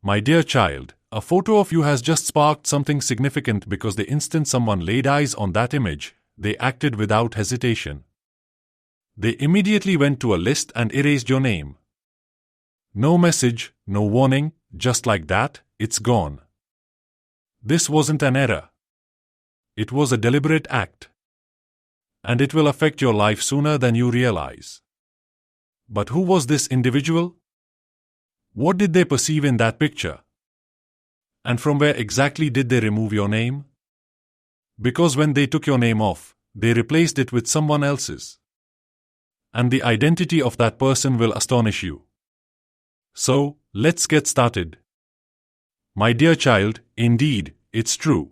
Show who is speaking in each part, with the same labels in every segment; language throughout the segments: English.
Speaker 1: my dear child, a photo of you has just sparked something significant because the instant someone laid eyes on that image, they acted without hesitation. They immediately went to a list and erased your name. No message, no warning, just like that, it's gone. This wasn't an error. It was a deliberate act. And it will affect your life sooner than you realize. But who was this individual? What did they perceive in that picture? And from where exactly did they remove your name? Because when they took your name off, they replaced it with someone else's. And the identity of that person will astonish you. So, let's get started. My dear child, indeed, it's true.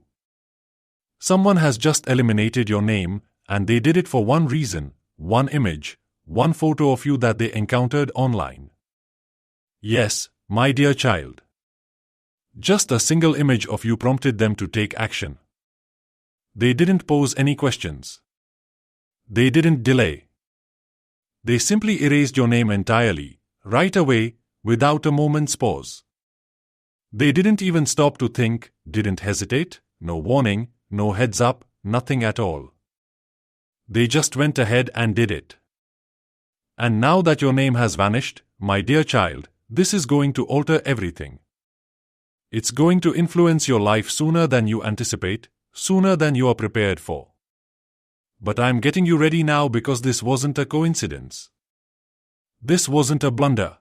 Speaker 1: Someone has just eliminated your name, and they did it for one reason, one image, one photo of you that they encountered online. Yes, my dear child. Just a single image of you prompted them to take action. They didn't pose any questions. They didn't delay. They simply erased your name entirely, right away, without a moment's pause. They didn't even stop to think, didn't hesitate, no warning, no heads up, nothing at all. They just went ahead and did it. And now that your name has vanished, my dear child, this is going to alter everything. It's going to influence your life sooner than you anticipate, sooner than you are prepared for. But I'm getting you ready now because this wasn't a coincidence. This wasn't a blunder.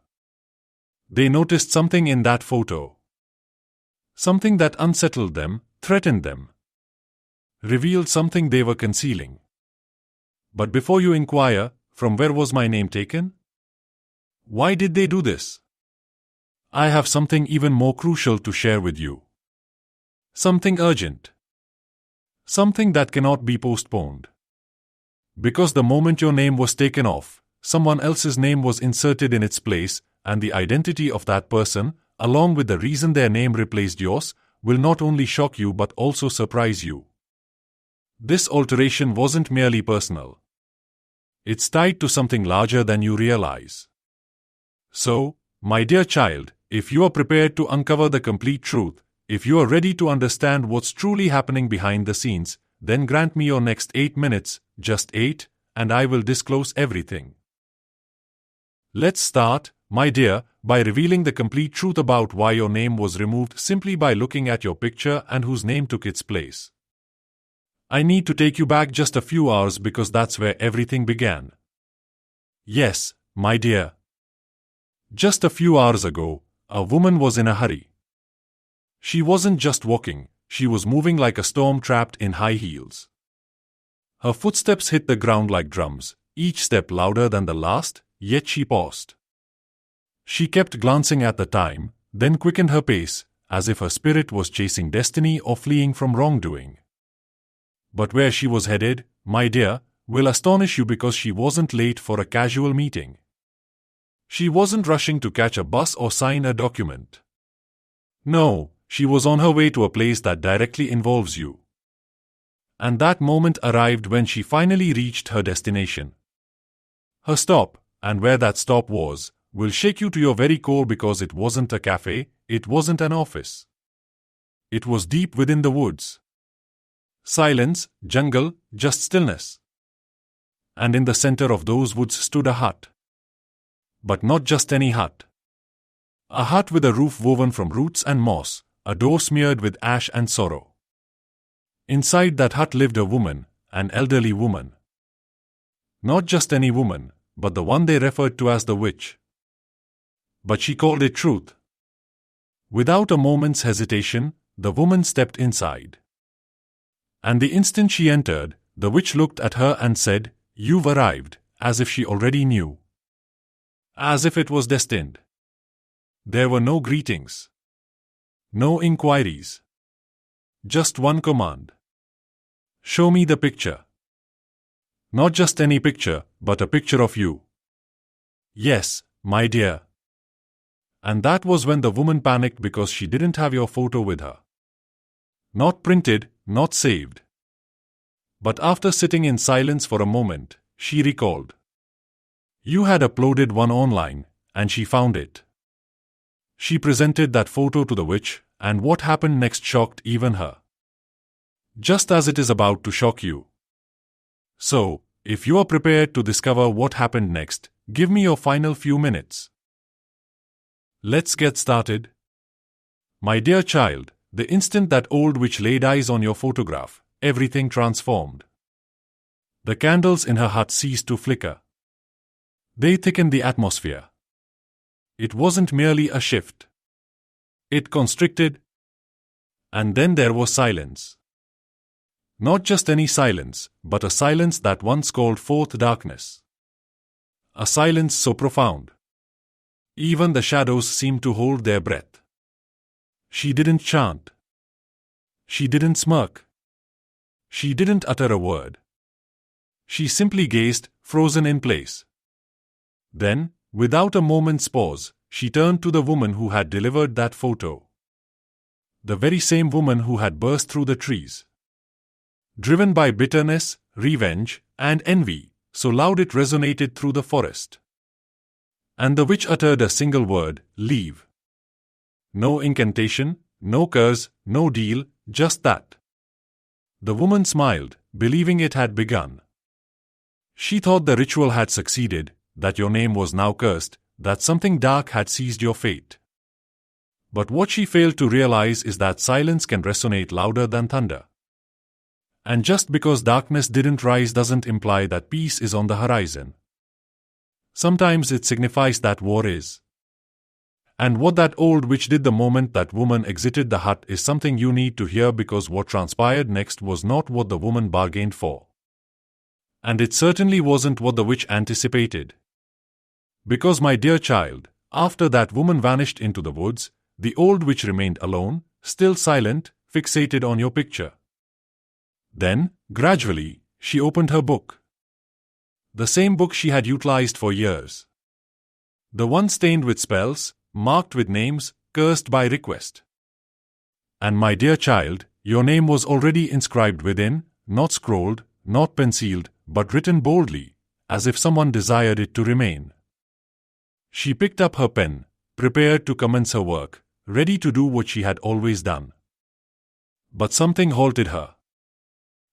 Speaker 1: They noticed something in that photo. Something that unsettled them, threatened them. Revealed something they were concealing. But before you inquire, from where was my name taken? Why did they do this? I have something even more crucial to share with you. Something urgent. Something that cannot be postponed. Because the moment your name was taken off, someone else's name was inserted in its place, and the identity of that person, along with the reason their name replaced yours, will not only shock you but also surprise you. This alteration wasn't merely personal. It's tied to something larger than you realize. So, my dear child, if you are prepared to uncover the complete truth, if you are ready to understand what's truly happening behind the scenes, then grant me your next 8 minutes, just 8, and I will disclose everything. Let's start, my dear, by revealing the complete truth about why your name was removed simply by looking at your picture and whose name took its place. I need to take you back just a few hours because that's where everything began. Yes, my dear. Just a few hours ago, a woman was in a hurry. She wasn't just walking, she was moving like a storm trapped in high heels. Her footsteps hit the ground like drums, each step louder than the last, yet she paused. She kept glancing at the time, then quickened her pace, as if her spirit was chasing destiny or fleeing from wrongdoing. But where she was headed, my dear, will astonish you because she wasn't late for a casual meeting. She wasn't rushing to catch a bus or sign a document. No, she was on her way to a place that directly involves you. And that moment arrived when she finally reached her destination. Her stop, and where that stop was, will shake you to your very core because it wasn't a cafe, it wasn't an office. It was deep within the woods. Silence, jungle, just stillness. And in the center of those woods stood a hut. But not just any hut. A hut with a roof woven from roots and moss, a door smeared with ash and sorrow. Inside that hut lived a woman, an elderly woman. Not just any woman, but the one they referred to as the witch. But she called it truth. Without a moment's hesitation, the woman stepped inside. And the instant she entered, the witch looked at her and said, "You've arrived," as if she already knew. As if it was destined. There were no greetings. No inquiries. Just one command. Show me the picture. Not just any picture, but a picture of you. Yes, my dear. And that was when the woman panicked because she didn't have your photo with her. Not printed, not saved. But after sitting in silence for a moment, she recalled. You had uploaded one online, and she found it. She presented that photo to the witch, and what happened next shocked even her. Just as it is about to shock you. So, if you are prepared to discover what happened next, give me your final few minutes. Let's get started. My dear child, the instant that old witch laid eyes on your photograph, everything transformed. The candles in her hut ceased to flicker. They thickened the atmosphere. It wasn't merely a shift. It constricted. And then there was silence. Not just any silence, but a silence that once called forth darkness. A silence so profound. Even the shadows seemed to hold their breath. She didn't chant. She didn't smirk. She didn't utter a word. She simply gazed, frozen in place. Then, without a moment's pause, she turned to the woman who had delivered that photo. The very same woman who had burst through the trees. Driven by bitterness, revenge, and envy, so loud it resonated through the forest. And the witch uttered a single word, leave. No incantation, no curse, no deal, just that. The woman smiled, believing it had begun. She thought the ritual had succeeded, that your name was now cursed, that something dark had seized your fate. But what she failed to realize is that silence can resonate louder than thunder. And just because darkness didn't rise doesn't imply that peace is on the horizon. Sometimes it signifies that war is. And what that old witch did the moment that woman exited the hut is something you need to hear, because what transpired next was not what the woman bargained for. And it certainly wasn't what the witch anticipated. Because, my dear child, after that woman vanished into the woods, the old witch remained alone, still silent, fixated on your picture. Then, gradually, she opened her book. The same book she had utilized for years. The one stained with spells, marked with names, cursed by request. And my dear child, your name was already inscribed within, not scrolled, not penciled, but written boldly, as if someone desired it to remain. She picked up her pen, prepared to commence her work, ready to do what she had always done. But something halted her.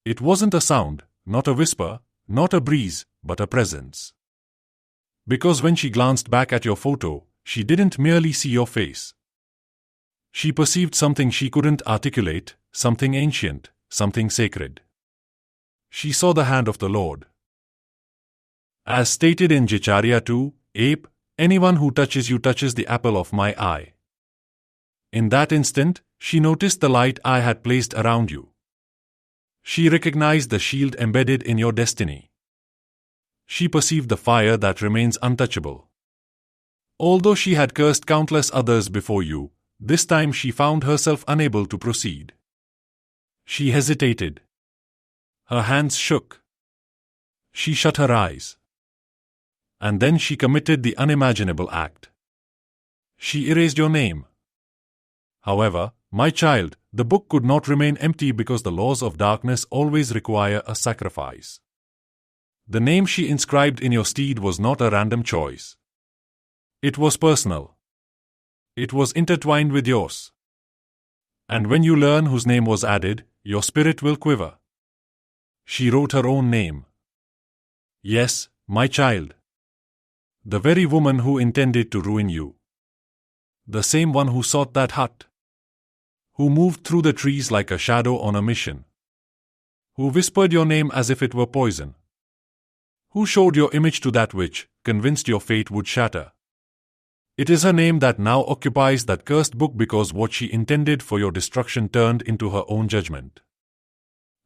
Speaker 1: It wasn't a sound, not a whisper, not a breeze, but a presence. Because when she glanced back at your photo, she didn't merely see your face. She perceived something she couldn't articulate, something ancient, something sacred. She saw the hand of the Lord. As stated in Jacharya 2, Ape, anyone who touches you touches the apple of my eye. In that instant, she noticed the light I had placed around you. She recognized the shield embedded in your destiny. She perceived the fire that remains untouchable. Although she had cursed countless others before you, this time she found herself unable to proceed. She hesitated. Her hands shook. She shut her eyes. And then she committed the unimaginable act. She erased your name. However, my child, the book could not remain empty, because the laws of darkness always require a sacrifice. The name she inscribed in your stead was not a random choice. It was personal. It was intertwined with yours. And when you learn whose name was added, your spirit will quiver. She wrote her own name. Yes, my child. The very woman who intended to ruin you. The same one who sought that hut. Who moved through the trees like a shadow on a mission. Who whispered your name as if it were poison. Who showed your image to that witch, convinced your fate would shatter. It is her name that now occupies that cursed book, because what she intended for your destruction turned into her own judgment.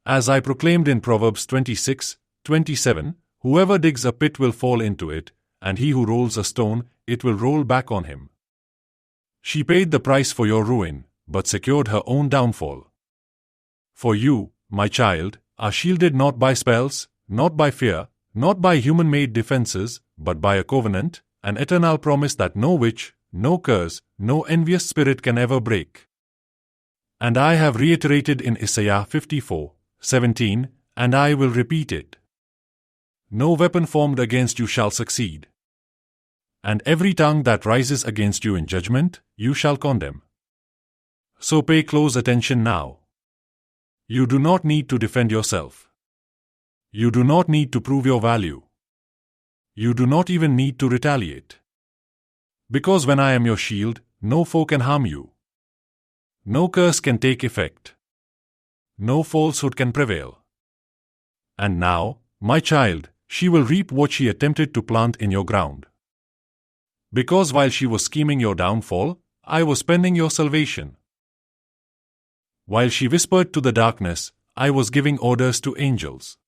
Speaker 1: As I proclaimed in Proverbs 26:27, whoever digs a pit will fall into it, and he who rolls a stone, it will roll back on him. She paid the price for your ruin, but secured her own downfall. For you, my child, are shielded not by spells, not by fear, not by human-made defenses, but by a covenant, an eternal promise that no witch, no curse, no envious spirit can ever break. And I have reiterated in Isaiah 54:17, and I will repeat it. No weapon formed against you shall succeed. And every tongue that rises against you in judgment, you shall condemn. So pay close attention now. You do not need to defend yourself. You do not need to prove your value. You do not even need to retaliate. Because when I am your shield, no foe can harm you. No curse can take effect. No falsehood can prevail. And now, my child, she will reap what she attempted to plant in your ground. Because while she was scheming your downfall, I was penning your salvation. While she whispered to the darkness, I was giving orders to angels.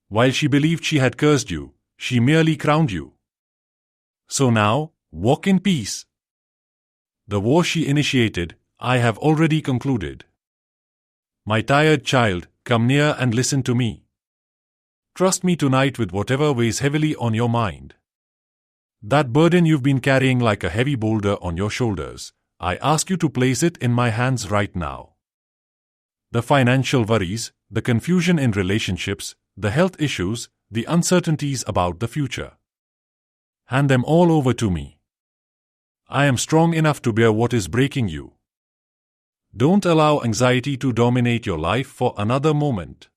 Speaker 1: While she believed she had cursed you, she merely crowned you. So now, walk in peace. The war she initiated, I have already concluded. My tired child, come near and listen to me. Trust me tonight with whatever weighs heavily on your mind. That burden you've been carrying like a heavy boulder on your shoulders, I ask you to place it in my hands right now. The financial worries, the confusion in relationships, the health issues, the uncertainties about the future. Hand them all over to me. I am strong enough to bear what is breaking you. Don't allow anxiety to dominate your life for another moment.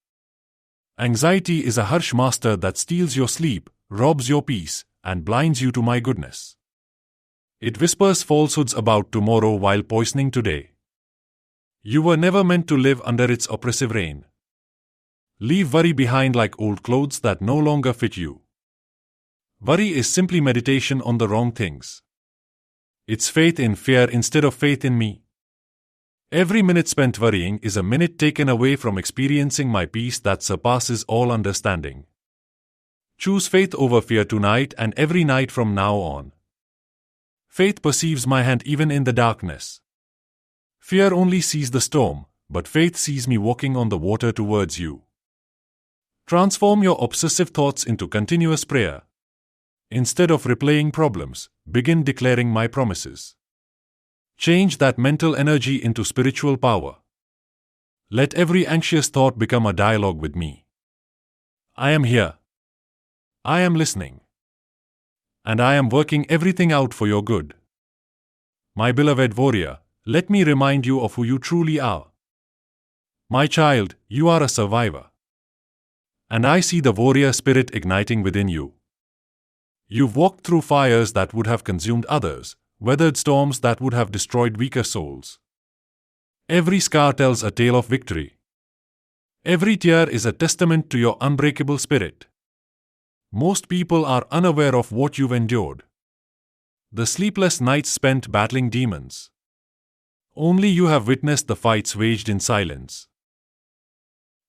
Speaker 1: Anxiety is a harsh master that steals your sleep, robs your peace, and blinds you to my goodness. It whispers falsehoods about tomorrow while poisoning today. You were never meant to live under its oppressive reign. Leave worry behind like old clothes that no longer fit you. Worry is simply meditation on the wrong things. It's faith in fear instead of faith in me. Every minute spent worrying is a minute taken away from experiencing my peace that surpasses all understanding. Choose faith over fear tonight and every night from now on. Faith perceives my hand even in the darkness. Fear only sees the storm, but faith sees me walking on the water towards you. Transform your obsessive thoughts into continuous prayer. Instead of replaying problems, begin declaring my promises. Change that mental energy into spiritual power. Let every anxious thought become a dialogue with me. I am here. I am listening. And I am working everything out for your good. My beloved warrior, let me remind you of who you truly are. My child, you are a survivor. And I see the warrior spirit igniting within you. You've walked through fires that would have consumed others, weathered storms that would have destroyed weaker souls. Every scar tells a tale of victory. Every tear is a testament to your unbreakable spirit. Most people are unaware of what you've endured. The sleepless nights spent battling demons. Only you have witnessed the fights waged in silence.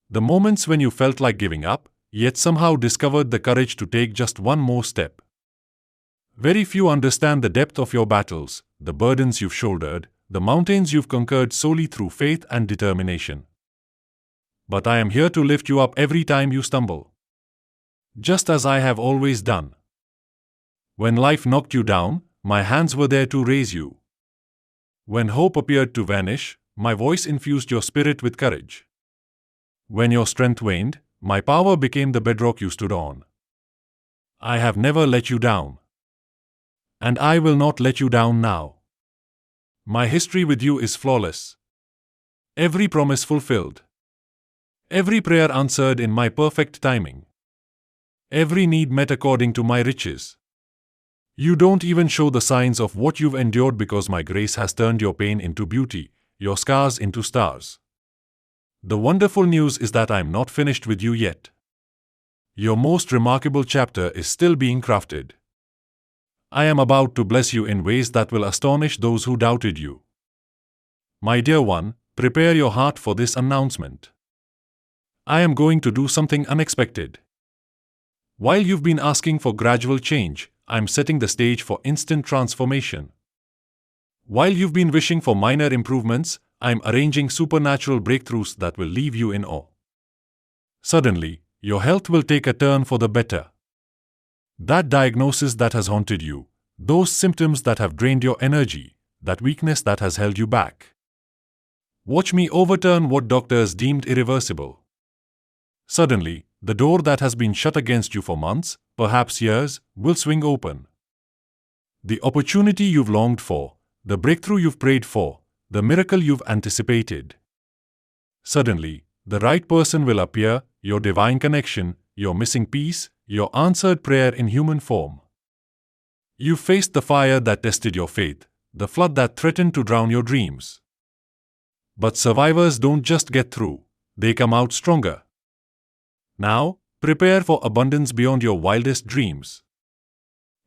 Speaker 1: The moments when you felt like giving up, yet somehow discovered the courage to take just one more step. Very few understand the depth of your battles, the burdens you've shouldered, the mountains you've conquered solely through faith and determination. But I am here to lift you up every time you stumble. Just as I have always done. When life knocked you down, my hands were there to raise you. When hope appeared to vanish, my voice infused your spirit with courage. When your strength waned, my power became the bedrock you stood on. I have never let you down. And I will not let you down now. My history with you is flawless. Every promise fulfilled. Every prayer answered in my perfect timing. Every need met according to my riches. You don't even show the signs of what you've endured because my grace has turned your pain into beauty, your scars into stars. The wonderful news is that I am not finished with you yet. Your most remarkable chapter is still being crafted. I am about to bless you in ways that will astonish those who doubted you. My dear one, prepare your heart for this announcement. I am going to do something unexpected. While you've been asking for gradual change, I'm setting the stage for instant transformation. While you've been wishing for minor improvements, I'm arranging supernatural breakthroughs that will leave you in awe. Suddenly, your health will take a turn for the better. That diagnosis that has haunted you, those symptoms that have drained your energy, that weakness that has held you back. Watch me overturn what doctors deemed irreversible. Suddenly, the door that has been shut against you for months, perhaps years, will swing open. The opportunity you've longed for, the breakthrough you've prayed for, the miracle you've anticipated. Suddenly, the right person will appear, your divine connection, your missing piece, your answered prayer in human form. You faced the fire that tested your faith, the flood that threatened to drown your dreams. But survivors don't just get through, they come out stronger. Now, prepare for abundance beyond your wildest dreams.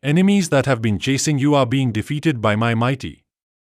Speaker 1: Enemies that have been chasing you are being defeated by my mighty